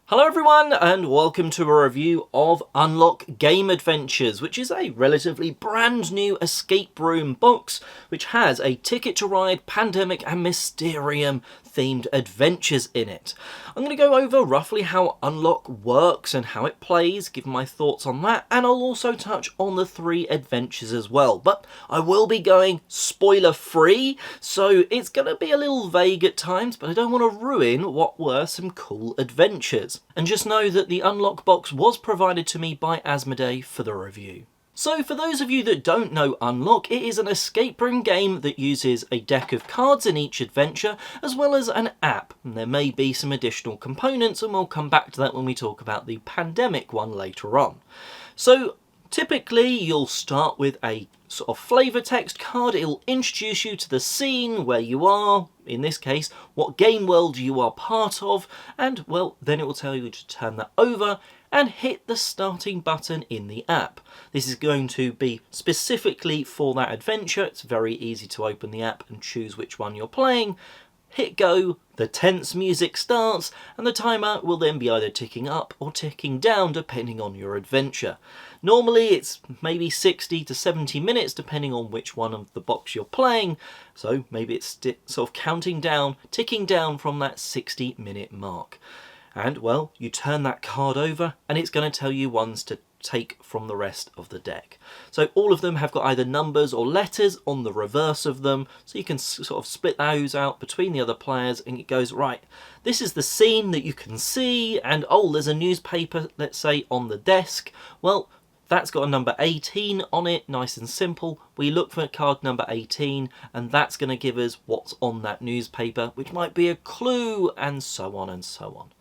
Hello everyone and welcome to a review of Unlock Game Adventures, which is a relatively brand new escape room box which has a Ticket to Ride, Pandemic and Mysterium themed adventures in it. I'm going to go over roughly how Unlock works and how it plays, give my thoughts on that, and I'll also touch on the 3 adventures as well. But I will be going spoiler free, so it's going to be a little vague at times, but I don't want to ruin what were some cool adventures. And just know that the Unlock box was provided to me by Asmodee for the review. So for those of you that don't know Unlock, it is an escape room game that uses a deck of cards in each adventure, as well as an app. And there may be some additional components, and we'll come back to that when we talk about the Pandemic one later on. So typically you'll start with a sort of flavour text card. It'll introduce you to the scene where you are, in this case, what game world you are part of, and well, then it will tell you to turn that over and hit the starting button in the app. This is going to be specifically for that adventure. It's very easy to open the app and choose which one you're playing. Hit go, the tense music starts, and the timer will then be either ticking up or ticking down depending on your adventure. Normally it's maybe 60 to 70 minutes depending on which one of the box you're playing, so maybe it's sort of counting down, ticking down from that 60-minute mark. And well, you turn that card over and it's going to tell you ones to take from the rest of the deck. So all of them have got either numbers or letters on the reverse of them, so you can sort of split those out between the other players, and it goes, right, this is the scene that you can see, and oh, there's a newspaper, let's say, on the desk. Well, that's got a number 18 on it, nice and simple. We look for card number 18, and that's going to give us what's on that newspaper, which might be a clue, and so on and so on.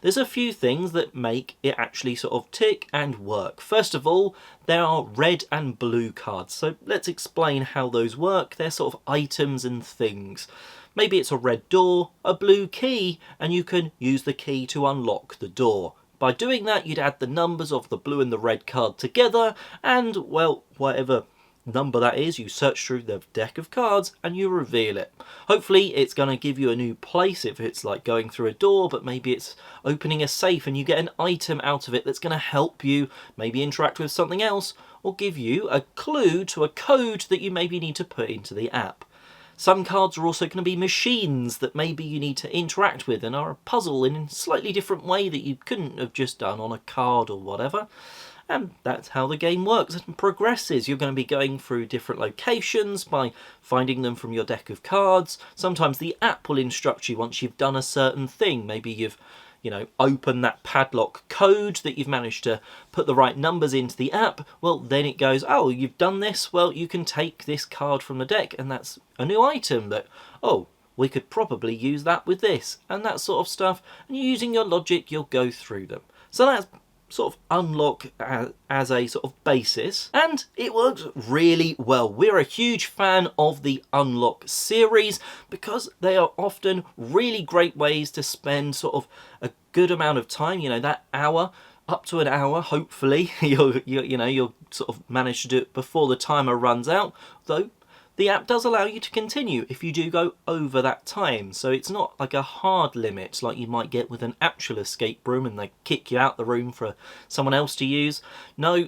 There's a few things that make it actually sort of tick and work. First of all, there are red and blue cards. So let's explain how those work. They're sort of items and things. Maybe it's a red door, a blue key, and you can use the key to unlock the door. By doing that, you'd add the numbers of the blue and the red card together, and, well, whatever number that is, you search through the deck of cards and you reveal it. Hopefully it's going to give you a new place if it's like going through a door, but maybe it's opening a safe and you get an item out of it that's going to help you maybe interact with something else, or give you a clue to a code that you maybe need to put into the app. Some cards are also going to be machines that maybe you need to interact with and are a puzzle in a slightly different way that you couldn't have just done on a card or whatever. And that's how the game works and progresses. You're going to be going through different locations by finding them from your deck of cards. Sometimes the app will instruct you once you've done a certain thing. Maybe you've, opened that padlock code that you've managed to put the right numbers into the app. Well, then it goes, oh, you've done this. Well, you can take this card from the deck, and that's a new item that, oh, we could probably use that with this, and that sort of stuff. And using your logic, you'll go through them. So that's sort of Unlock as a sort of basis, and it works really well. We're a huge fan of the Unlock series because they are often really great ways to spend sort of a good amount of time, that hour, up to an hour, hopefully. You'll sort of manage to do it before the timer runs out, though the app does allow you to continue if you do go over that time, so it's not like a hard limit like you might get with an actual escape room and they kick you out the room for someone else to use. No,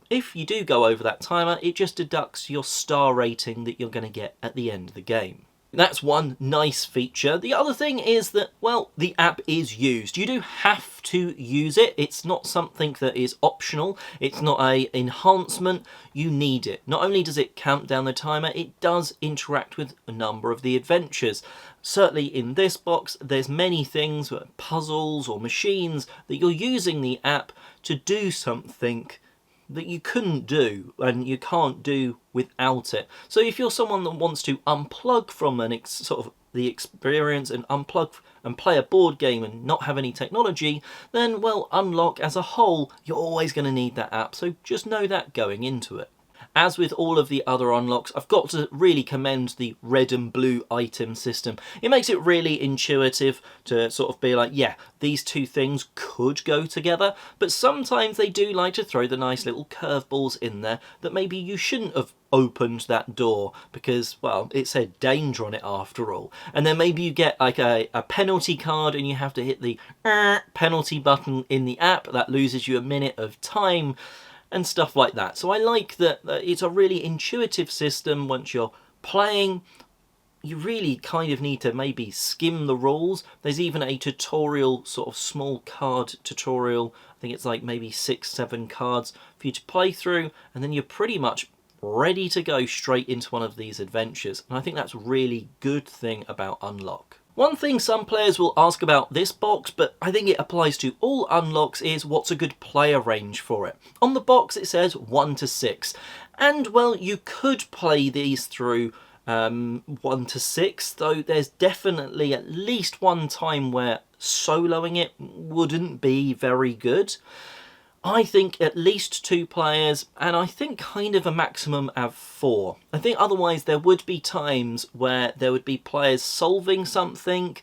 if you do go over that timer, it just deducts your star rating that you're going to get at the end of the game. That's one nice feature. The other thing is that, well, the app is used. You do have to use it. It's not something that is optional. It's not an enhancement. You need it. Not only does it count down the timer, it does interact with a number of the adventures. Certainly in this box, there's many things, puzzles or machines, that you're using the app to do something that you couldn't do and you can't do without it. So if you're someone that wants to unplug from sort of the experience and unplug and play a board game and not have any technology, then, well, Unlock as a whole, you're always going to need that app, so just know that going into it. As with all of the other unlocks, I've got to really commend the red and blue item system. It makes it really intuitive to sort of be like, yeah, these two things could go together, but sometimes they do like to throw the nice little curveballs in there that maybe you shouldn't have opened that door because, well, it said danger on it after all. And then maybe you get like a penalty card and you have to hit the penalty button in the app. That loses you a minute of time and stuff like that. So I like that it's a really intuitive system. Once you're playing, you really kind of need to maybe skim the rules. There's even a tutorial, sort of small card tutorial. I think it's like maybe 6-7 cards for you to play through, and then you're pretty much ready to go straight into one of these adventures. And I think that's a really good thing about Unlock. One thing some players will ask about this box, but I think it applies to all Unlocks, is what's a good player range for it. On the box it says 1 to 6, and well, you could play these through 1 to 6, though there's definitely at least one time where soloing it wouldn't be very good. I think at least 2 players, and I think kind of a maximum of 4. I think otherwise there would be times where there would be players solving something,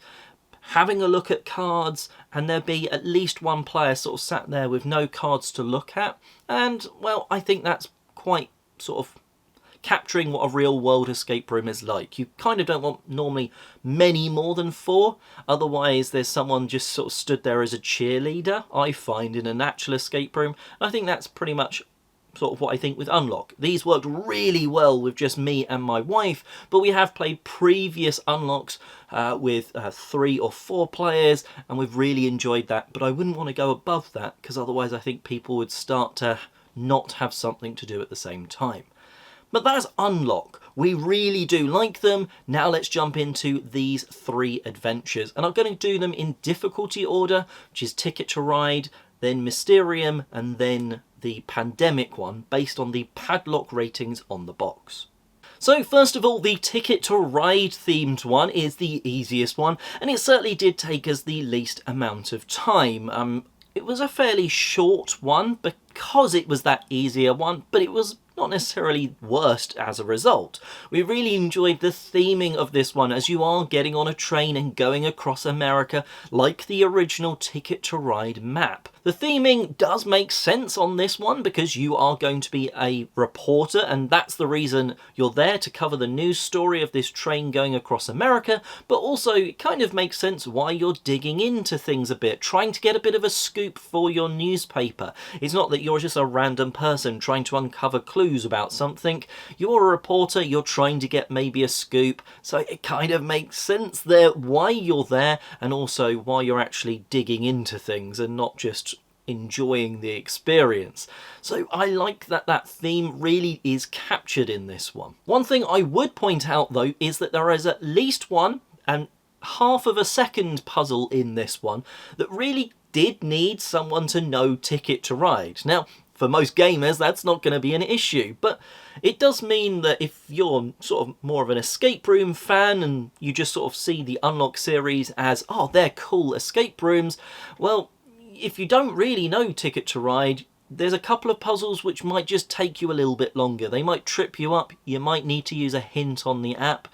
having a look at cards, and there'd be at least one player sort of sat there with no cards to look at. And, well, I think that's quite sort of capturing what a real-world escape room is like. You kind of don't want normally many more than 4, otherwise there's someone just sort of stood there as a cheerleader, I find, in an actual escape room. I think that's pretty much sort of what I think with Unlock. These worked really well with just me and my wife, but we have played previous Unlocks with 3 or 4 players, and we've really enjoyed that, but I wouldn't want to go above that, because otherwise I think people would start to not have something to do at the same time. But that's Unlock. We really do like them. Now let's jump into these 3 adventures. And I'm going to do them in difficulty order, which is Ticket to Ride, then Mysterium, and then the Pandemic one, based on the padlock ratings on the box. So first of all, the Ticket to Ride themed one is the easiest one, and it certainly did take us the least amount of time. It was a fairly short one because it was that easier one, but it was not necessarily worst as a result. We really enjoyed the theming of this one, as you are getting on a train and going across America like the original Ticket to Ride map. The theming does make sense on this one because you are going to be a reporter, and that's the reason you're there, to cover the news story of this train going across America, but also it kind of makes sense why you're digging into things a bit, trying to get a bit of a scoop for your newspaper. It's not that you're just a random person trying to uncover clues about something. You're a reporter, you're trying to get maybe a scoop, so it kind of makes sense there why you're there, and also why you're actually digging into things and not just enjoying the experience. So I like that that theme really is captured in this one. One thing I would point out though is that there is at least one and half of a second puzzle in this one that really did need someone to know Ticket to Ride. Now, for most gamers, that's not going to be an issue, but it does mean that if you're sort of more of an escape room fan and you just sort of see the Unlock series as, oh, they're cool escape rooms, well, if you don't really know Ticket to Ride, there's a couple of puzzles which might just take you a little bit longer. They might trip you up, you might need to use a hint on the app.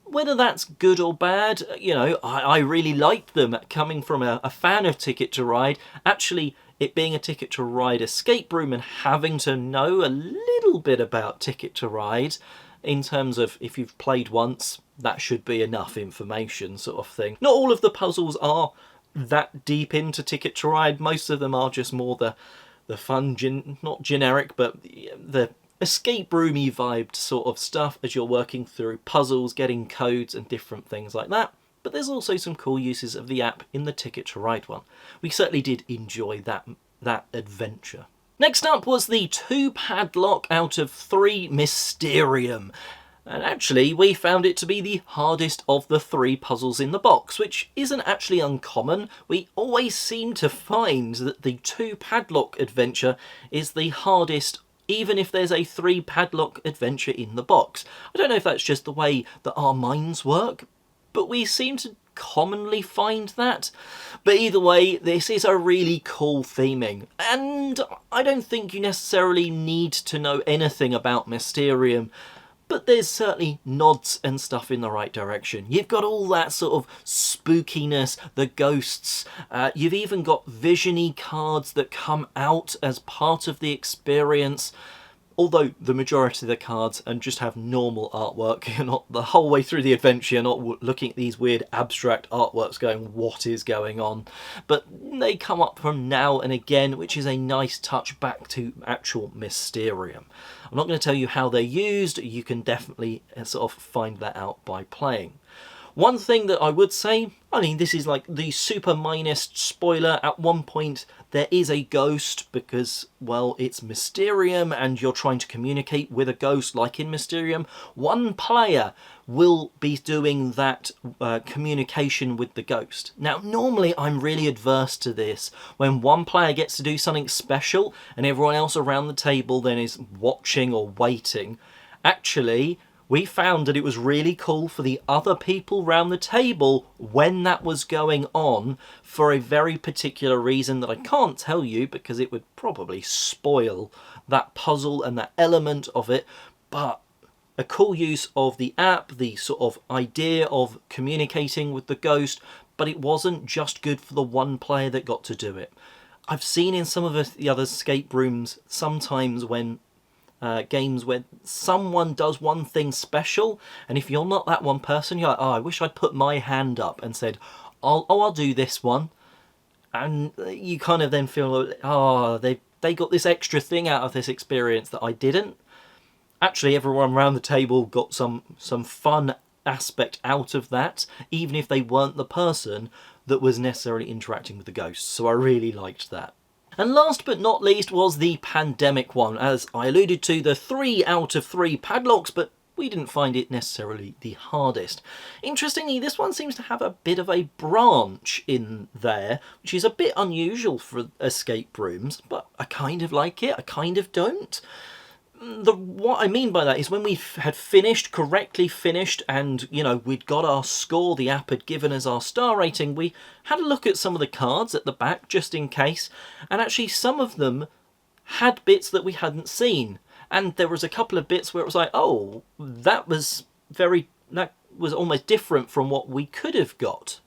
Whether that's good or bad, you know, I really liked them. Coming from a fan of Ticket to Ride, actually it being a Ticket to Ride escape room and having to know a little bit about Ticket to Ride, in terms of if you've played once, that should be enough information sort of thing. Not all of the puzzles are that deep into Ticket to Ride. Most of them are just more the fun, not generic, but the escape roomy vibed sort of stuff as you're working through puzzles, getting codes and different things like that. But there's also some cool uses of the app in the Ticket to Ride one. We certainly did enjoy that adventure. Next up was the 2 padlock out of 3 Mysterium. And actually, we found it to be the hardest of the 3 puzzles in the box, which isn't actually uncommon. We always seem to find that the 2 padlock adventure is the hardest, even if there's a 3 padlock adventure in the box. I don't know if that's just the way that our minds work, but we seem to commonly find that. But either way, this is a really cool theming, and I don't think you necessarily need to know anything about Mysterium, but there's certainly nods and stuff in the right direction. You've got all that sort of spookiness, the ghosts, you've even got visiony cards that come out as part of the experience. although the majority of the cards and just have normal artwork. You're not the whole way through the adventure, you're not looking at these weird abstract artworks going, what is going on? But they come up from now and again, which is a nice touch back to actual Mysterium. I'm not going to tell you how they're used, you can definitely sort of find that out by playing. One thing that I would say, I mean, this is like the super minus spoiler. At one point, there is a ghost because, well, it's Mysterium and you're trying to communicate with a ghost like in Mysterium. One player will be doing that communication with the ghost. Now, normally I'm really adverse to this when one player gets to do something special and everyone else around the table then is watching or waiting. Actually, we found that it was really cool for the other people round the table when that was going on for a very particular reason that I can't tell you because it would probably spoil that puzzle and that element of it. But a cool use of the app, the sort of idea of communicating with the ghost, but it wasn't just good for the one player that got to do it. I've seen in some of the other escape rooms sometimes when games where someone does one thing special, and if you're not that one person, you're like, oh, I wish I'd put my hand up and said, I'll do this one. And you kind of then feel, oh, they got this extra thing out of this experience that I didn't. Actually, everyone around the table got some fun aspect out of that, even if they weren't the person that was necessarily interacting with the ghosts. So I really liked that. And last but not least was the pandemic one. As I alluded to, the 3 out of 3 padlocks, but we didn't find it necessarily the hardest. Interestingly, this one seems to have a bit of a branch in there, which is a bit unusual for escape rooms, but I kind of like it, I kind of don't. What I mean by that is when we had correctly finished, and, you know, we'd got our score, the app had given us our star rating, we had a look at some of the cards at the back, just in case, and actually some of them had bits that we hadn't seen. And there was a couple of bits where it was like, oh, that was almost different from what we could have got,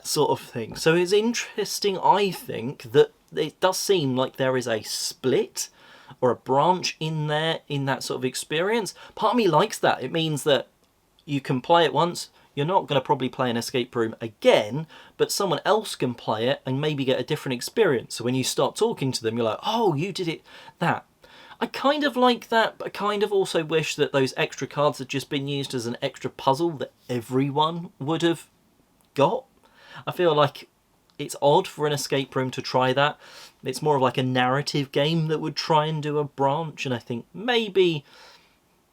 sort of thing. So it's interesting, I think, that it does seem like there is a split or a branch in there in that sort of experience. Part of me likes that. It means that you can play it once, you're not going to probably play an escape room again, but someone else can play it and maybe get a different experience. So when you start talking to them, you're like, oh, you did it, that. I kind of like that, but I kind of also wish that those extra cards had just been used as an extra puzzle that everyone would have got. I feel like it's odd for an escape room to try that. It's more of like a narrative game that would try and do a branch, and I think maybe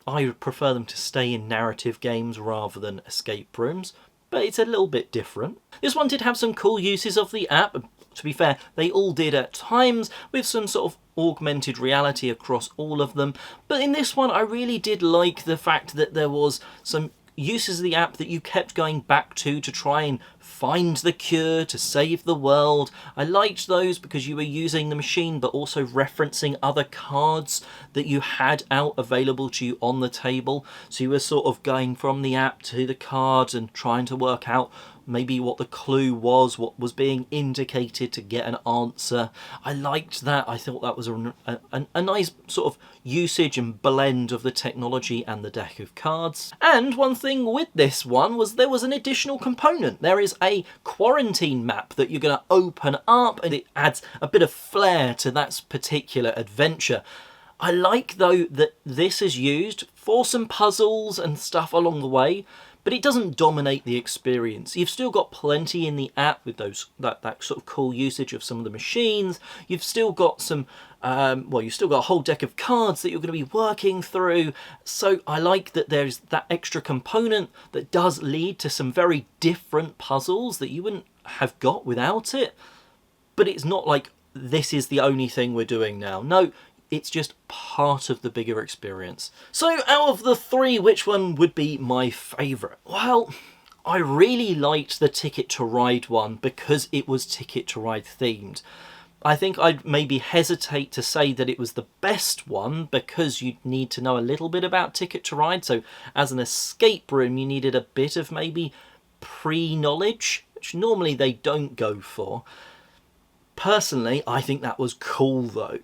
I would prefer them to stay in narrative games rather than escape rooms, but it's a little bit different. This one did have some cool uses of the app. To be fair, they all did at times, with some sort of augmented reality across all of them. But in this one, I really did like the fact that there was some uses of the app that you kept going back to try and find the cure, to save the world. I liked those because you were using the machine but also referencing other cards that you had out available to you on the table. So you were sort of going from the app to the cards and trying to work out maybe what the clue was, what was being indicated to get an answer. I liked that. I thought that was a nice sort of usage and blend of the technology and the deck of cards. And one thing with this one was there was an additional component. There is a quarantine map that you're going to open up, and it adds a bit of flair to that particular adventure. I like, though, that this is used for some puzzles and stuff along the way, but it doesn't dominate the experience. You've still got plenty in the app with those that sort of cool usage of some of the machines. You've still got some, you've still got a whole deck of cards that you're going to be working through. So I like that there's that extra component that does lead to some very different puzzles that you wouldn't have got without it. But it's not like this is the only thing we're doing now. No, it's just part of the bigger experience. So out of the 3, which one would be my favourite? Well, I really liked the Ticket to Ride one because it was Ticket to Ride themed. I think I'd maybe hesitate to say that it was the best one because you'd need to know a little bit about Ticket to Ride. So as an escape room, you needed a bit of maybe pre-knowledge, which normally they don't go for. Personally, I think that was cool though.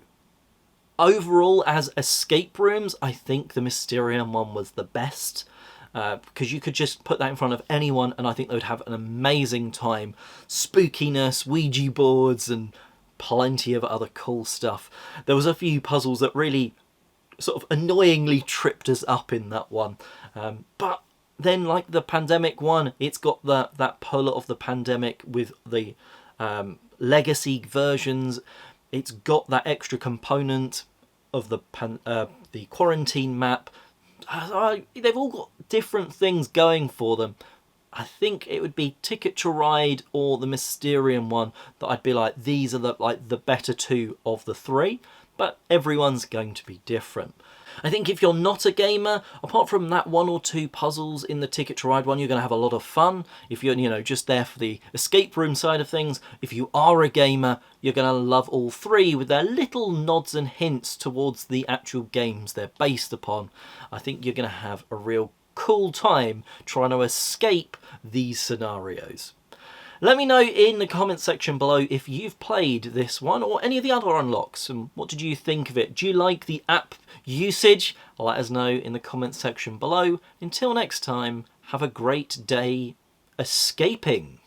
overall, as escape rooms, I think the Mysterium one was the best. Because you could just put that in front of anyone and I think they would have an amazing time. Spookiness, Ouija boards, and plenty of other cool stuff. There was a few puzzles that really sort of annoyingly tripped us up in that one. But then, like the Pandemic one, it's got that pull of the Pandemic with the legacy versions. It's got that extra component of the quarantine map. They've all got different things going for them. I think it would be Ticket to Ride or the Mysterium one that I'd be like, these are the better two of the three, but everyone's going to be different. I think if you're not a gamer, apart from that one or two puzzles in the Ticket to Ride one, you're going to have a lot of fun. If you're, just there for the escape room side of things, if you are a gamer, you're going to love all three with their little nods and hints towards the actual games they're based upon. I think you're going to have a real cool time trying to escape these scenarios. Let me know in the comments section below if you've played this one or any of the other unlocks, and what did you think of it? Do you like the app usage? Let us know in the comments section below. Until next time, have a great day escaping.